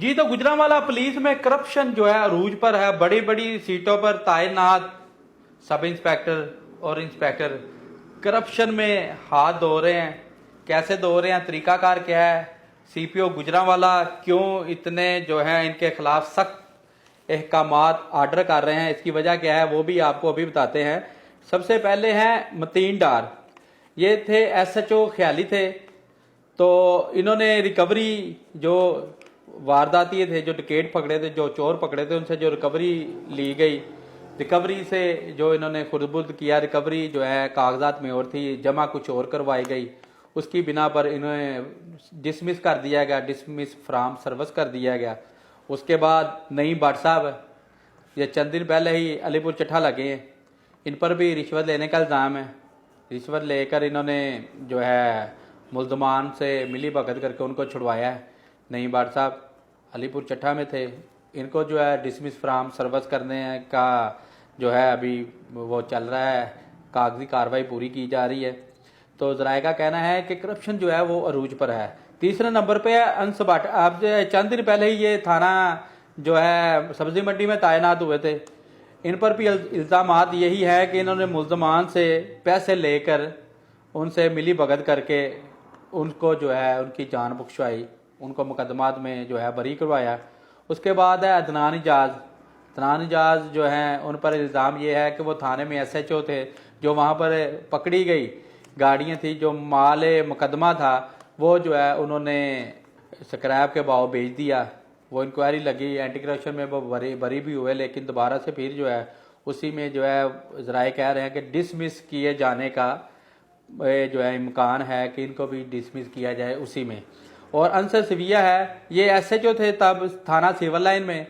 जी तो गुजरांवाला पुलिस में करप्शन जो है अरूज पर है। बड़ी बड़ी सीटों पर तैनात सब इंस्पेक्टर और इंस्पेक्टर करप्शन में हाथ धो रहे हैं। कैसे धो रहे हैं, तरीकाकार क्या है, सीपीओ गुजरांवाला क्यों इतने जो है इनके खिलाफ सख्त अहकामात आर्डर कर रहे हैं, इसकी वजह क्या है वो भी आपको अभी बताते हैं। सबसे पहले हैं मतीन डार, ये थे एसएचओ ख्याली थे। तो इन्होंने रिकवरी जो वारदाती थे, जो टिकट पकड़े थे, जो चोर पकड़े थे, उनसे जो रिकवरी ली गई, रिकवरी से जो इन्होंने खुर्दबुर्द किया, रिकवरी जो है कागजात में और थी, जमा कुछ और करवाई गई, उसकी बिना पर इन्हें डिसमिस कर दिया गया, डिसमिस फ्राम सर्विस कर दिया गया। उसके बाद नईम भट्ट साहब, ये चंद दिन पहले ही अलीपुर चट्ठा लगे हैं, इन पर भी रिश्वत लेने का इल्ज़ाम है। रिश्वत लेकर इन्होंने जो है मुल्ज़मान से मिली भगत करके उनको छुड़वाया है। नईम भट्ट साहब अलीपुर चट्ठा में थे, इनको जो है डिसमिस फ्राम सर्विस करने का जो है अभी वो चल रहा है, कागजी कार्रवाई पूरी की जा रही है। तो ज़राए का कहना है कि करप्शन जो है वो अरूज पर है। तीसरे नंबर पे है अंस भट्ट। अब चंद दिन पहले ही ये थाना जो है सब्जी मंडी में तैनात हुए थे। इन पर भी इल्ज़ामात यही है कि इन्होंने मुल्ज़मान से पैसे लेकर उनसे मिली भगत करके उनको जो है उनकी जान बख्शवाई, उनको मुकदमात में जो है बरी करवाया। उसके बाद है अदनान इजाज़। अदनान इजाज़ जो हैं उन पर इल्ज़ाम ये है कि वो थाने में एसएचओ थे, जो वहाँ पर पकड़ी गई गाड़ियाँ थी, जो माल मुकदमा था वो जो है उन्होंने स्क्रैप के भाव बेच दिया। वो इंक्वायरी लगी, एंटी करप्शन में वो बरी भी हुए, लेकिन दोबारा से फिर जो है उसी में जो है ज़राए कह रहे हैं कि डिसमिस किए जाने का जो है इम्कान है कि इनको भी डिसमिस किया जाए उसी में। और अंसर सिविया है, ये एसएचओ थे तब थाना सिविल लाइन में,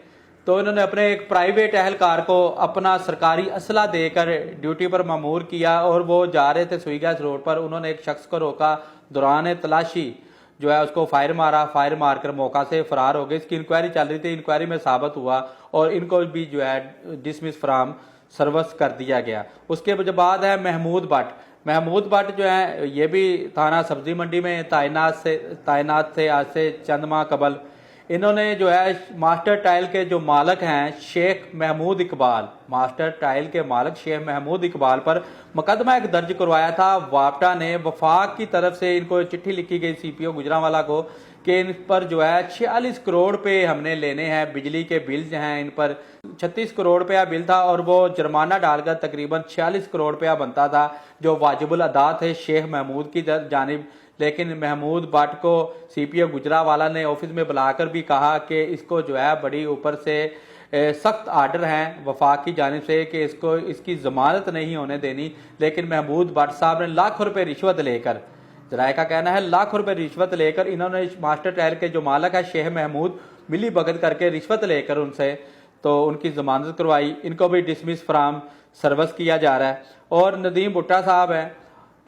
तो इन्होंने अपने एक प्राइवेट अहलकार को अपना सरकारी असला देकर ड्यूटी पर मामूर किया और वो जा रहे थे सुई गैस रोड पर। उन्होंने एक शख्स को रोका, दौरान तलाशी जो है उसको फायर मारा, फायर मारकर मौका से फरार हो गए। इसकी इंक्वायरी चल रही थी, इंक्वायरी में साबित हुआ और इनको भी जो है डिसमिस फ्राम सर्विस कर दिया गया। उसके बाद है महमूद भट्ट। महमूद भट्ट जो है ये भी थाना सब्जी मंडी में तैनात थे आज से चंद माह कबल। इन्होंने जो है मास्टर टाइल के जो मालिक हैं शेख महमूद इकबाल, मास्टर टाइल के मालिक शेख महमूद इकबाल पर मुकदमा एक दर्ज करवाया था। वापटा ने वफाक की तरफ से इनको चिट्ठी लिखी गई सीपीओ गुजरांवाला को कि इन पर जो है 46 करोड़ पे हमने लेने हैं, बिजली के बिल्स हैं इन पर 36 करोड़ रुपया बिल था और वो जुर्माना डालकर तकरीबन 46 करोड़ रुपया बनता था, जो वाजिबुल अदा थे शेख महमूद की जानिब। लेकिन महमूद भट्ट को सीपीओ गुजरांवाला ने ऑफिस में बुलाकर भी कहा कि इसको जो है बड़ी ऊपर से सख्त आर्डर हैं वफाक की जानिब से कि इसको इसकी जमानत नहीं होने देनी। लेकिन महमूद भट्ट साहब ने लाखों रुपए रिश्वत लेकर, ज़राए का कहना है लाखों रुपए रिश्वत लेकर, इन्होंने मास्टर टाइल के जो मालिक है शेख महमूद मिली भगत करके रिश्वत लेकर उनसे तो उनकी जमानत करवाई। इनको भी डिसमिस फ्राम सर्विस किया जा रहा है। और नदीम भुट्टा साहब हैं,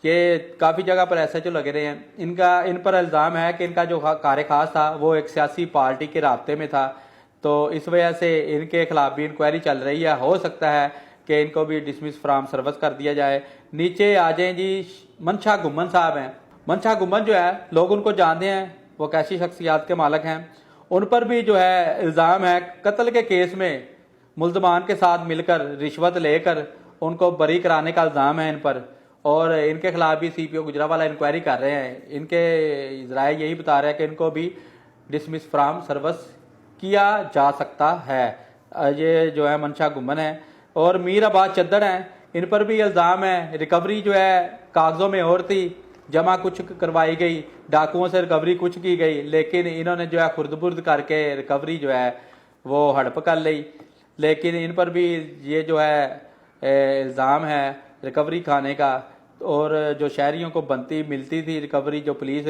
ये काफ़ी जगह पर एसएचओ लगे रहे हैं। इन पर इल्ज़ाम है कि इनका जो कार्य खास था वो एक सियासी पार्टी के राब्ते में था, तो इस वजह से इनके खिलाफ भी इंक्वायरी चल रही है। हो सकता है कि इनको भी डिसमिस फ्राम सर्विस कर दिया जाए। नीचे आ जाएं जी, मनशा गुम्मन साहब हैं। मनशा गुम्मन जो है लोग उनको जानते हैं, वो कैसी शख्सियात के मालिक हैं। उन पर भी जो है इल्ज़ाम है कत्ल के केस में मुल्ज़मान के साथ मिलकर रिश्वत लेकर उनको बरी कराने का इल्ज़ाम है इन पर, और इनके खिलाफ भी सीपीओ गुजरांवाला इंक्वायरी कर रहे हैं। इनके ज़राए यही बता रहे हैं कि इनको भी डिसमिस फ्राम सर्विस किया जा सकता है। ये जो है मनशा गुम्मन है। और मीर अब्बास चद्दर हैं, इन पर भी इल्ज़ाम है रिकवरी जो है कागज़ों में और थी, जमा कुछ करवाई गई, डाकुओं से रिकवरी कुछ की गई, लेकिन इन्होंने जो है खुर्दबुर्द करके रिकवरी जो है वो हड़प कर ली। लेकिन इन पर भी ये जो है इल्ज़ाम है रिकवरी खाने का, और जो शहरियों को बनती मिलती थी रिकवरी, जो पुलिस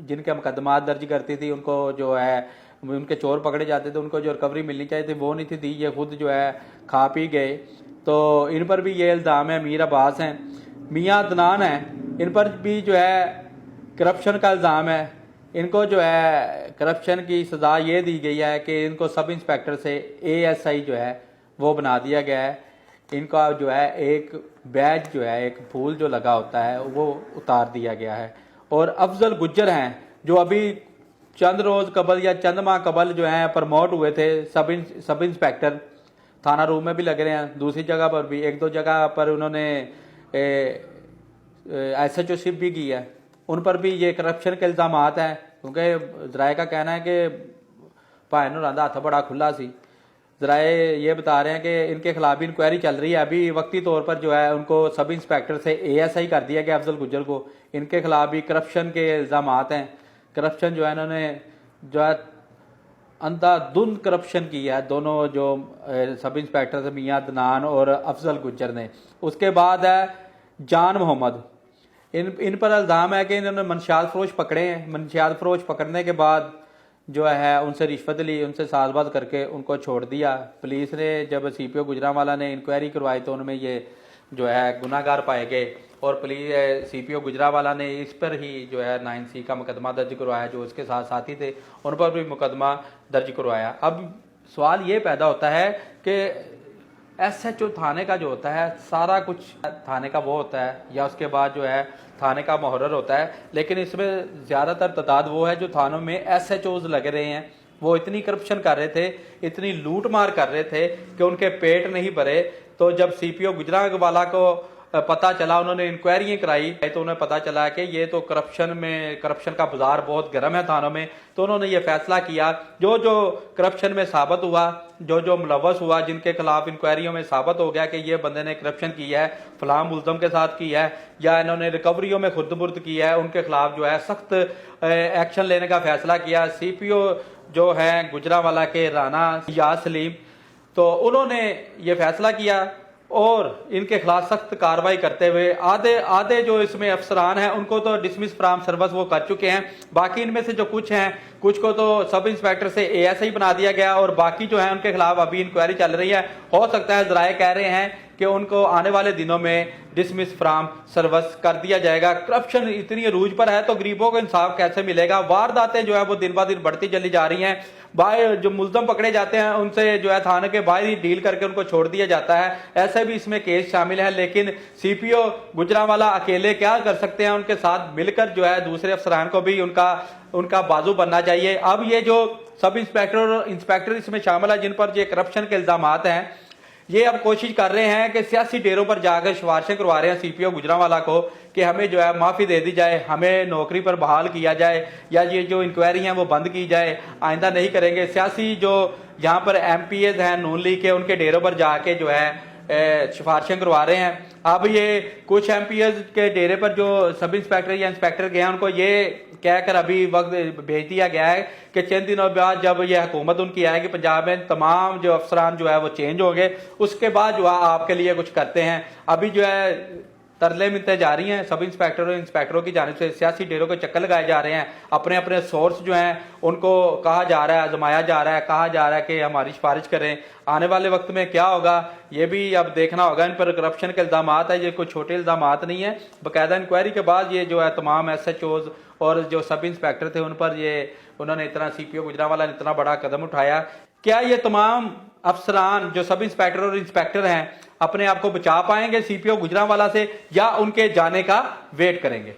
जिनके मुकदमा दर्ज करती थी उनको जो है उनके चोर पकड़े जाते थे उनको जो रिकवरी मिलनी चाहिए थी वो नहीं थी दी, ये खुद जो है खा पी गए। तो इन पर भी ये इल्ज़ाम है। मीर अब्बास हैं, मियाँ अदनान हैं, इन पर भी जो है करप्शन का इल्ज़ाम है। इनको जो है करप्शन की सज़ा ये दी गई है कि इनको सब इंस्पेक्टर से एएसआई जो है वो बना दिया गया है। इनका जो है एक बैज जो है एक फूल जो लगा होता है वो उतार दिया गया है। और अफजल गुज्जर हैं जो अभी चंद रोज कबल या चंद माह कबल जो है प्रमोट हुए थे सब इंस्पेक्टर, थाना रूम में भी लग रहे हैं, दूसरी जगह पर भी एक दो जगह पर उन्होंने SHO शिप भी की है, उन पर भी ये करप्शन के इल्ज़ाम हैं। क्योंकि जराए का कहना है कि भाई नूरां दा हथ बड़ा खुला सी। जराए ये बता रहे हैं कि इनके खिलाफ भी इंक्वायरी चल रही है। अभी वक्ती तौर पर जो है उनको सब इंस्पेक्टर से ASI कर दिया गया अफजल गुज्जर को। इनके खिलाफ भी करप्शन के इल्ज़ाम हैं। करप्शन जो है इन्होंने जो है अंधाधुंध करप्शन की है दोनों जो सब इंस्पेक्टर से मियां अदनान और अफजल गुज्जर ने। उसके बाद है जान मोहम्मद, इन पर इल्ज़ाम है कि इन्होंने मनशियात फरोश पकड़े हैं। मनशियात फरोश पकड़ने के बाद जो है उनसे रिश्वत ली, उनसे साजबाज करके उनको छोड़ दिया। पुलिस ने जब CPO गुजरांवाला ने इंक्वायरी करवाई तो उनमें ये जो है गुनाहगार पाए गए और पुलिस CPO गुजरांवाला ने इस पर ही जो है 9C का मुकदमा दर्ज करवाया। जो उसके साथ साथी थे उन पर भी मुकदमा दर्ज करवाया। अब सवाल ये पैदा होता है कि SHO थाने का जो होता है सारा कुछ थाने का वो होता है या उसके बाद जो है थाने का मुहर्रर होता है, लेकिन इसमें ज़्यादातर तादाद वो है जो थानों में SHOs लगे रहे हैं। वो इतनी करप्शन कर रहे थे, इतनी लूट मार कर रहे थे कि उनके पेट नहीं भरे। तो जब CPO गुजरांवाला को पता चला, उन्होंने इंक्वायरी कराई तो उन्हें पता चला कि ये तो करप्शन का बाजार बहुत गर्म है थानों में। तो उन्होंने ये फैसला किया जो जो करप्शन में साबित हुआ, जो जो मुलव्वस हुआ, जिनके खिलाफ इंक्वायरियों में साबित हो गया कि ये बंदे ने करप्शन किया है, फलां मुल्ज़म के साथ किया है या इन्होंने रिकवरियों में खुर्द-बुर्द किया है, उनके खिलाफ जो है सख्त एक्शन लेने का फैसला किया। CPO जो है गुजरांवाला के राना याद सलीम, तो उन्होंने ये फैसला किया और इनके खिलाफ सख्त कार्रवाई करते हुए आधे जो इसमें अफसरान हैं उनको तो डिसमिस फ्रॉम सर्विस वो कर चुके हैं। बाकी इनमें से जो कुछ हैं, कुछ को तो सब इंस्पेक्टर से ASI बना दिया गया और बाकी जो है उनके खिलाफ अभी इंक्वायरी चल रही है। हो सकता है जराए कह रहे हैं कि उनको आने वाले दिनों में डिसमिस फ्रॉम सर्विस कर दिया जाएगा। करप्शन इतनी अरूज पर है तो गरीबों को इंसाफ कैसे मिलेगा? वारदातें जो है वो दिन ब दिन बढ़ती चली जा रही हैं। बाहर जो मुल्ज़म पकड़े जाते हैं उनसे जो है थाने के बाहर ही डील करके उनको छोड़ दिया जाता है। ऐसे भी इसमें केस शामिल है, लेकिन CPO गुजरांवाला अकेले क्या कर सकते हैं? उनके साथ मिलकर जो है दूसरे अफसरान को भी उनका बाजू बनना चाहिए। अब ये जो सब इंस्पेक्टर और इंस्पेक्टर इसमें शामिल है जिन पर ये करप्शन के इल्जाम हैं, ये अब कोशिश कर रहे हैं कि सियासी डेरों पर जाकर सिफारिशें करवा रहे हैं CPO गुजरांवाला को कि हमें जो है माफ़ी दे दी जाए, हमें नौकरी पर बहाल किया जाए या ये जो इंक्वायरी हैं वो बंद की जाए, आइंदा नहीं करेंगे। सियासी जो यहाँ पर MPs हैं नून लीग के, उनके डेरों पर जाके जो है सिफारिशें करवा रहे हैं। अब ये कुछ MPs के डेरे पर जो सब इंस्पेक्टर या इंस्पेक्टर गए हैं उनको ये कहकर अभी वक्त भेज दिया गया है कि चंद दिनों बाद जब ये हुकूमत उनकी आएगी पंजाब में, तमाम जो अफसरान जो है वो चेंज होंगे, उसके बाद जो है आपके लिए कुछ करते हैं। अभी जो है तरले मिलते जा रही हैं सब इंस्पेक्टर और इंस्पेक्टरों की जानिब से, सियासी डेरों के चक्कर लगाए जा रहे हैं। अपने अपने सोर्स जो हैं उनको कहा जा रहा है, आजमाया जा रहा है, कहा जा रहा है कि हमारी सिफारिश करें। आने वाले वक्त में क्या होगा ये भी अब देखना होगा। इन पर करप्शन के इल्ज़ाम है, ये कोई छोटे इल्ज़ाम नहीं है। बाकायदा इंक्वायरी के बाद ये जो है तमाम SHOs और जो सब इंस्पेक्टर थे उन पर उन्होंने इतना CPO गुजरांवाला ने इतना बड़ा कदम उठाया। क्या ये तमाम अफसरान जो सब इंस्पेक्टर और इंस्पेक्टर हैं अपने आप को बचा पाएंगे CPO गुजरांवाला से या उनके जाने का वेट करेंगे?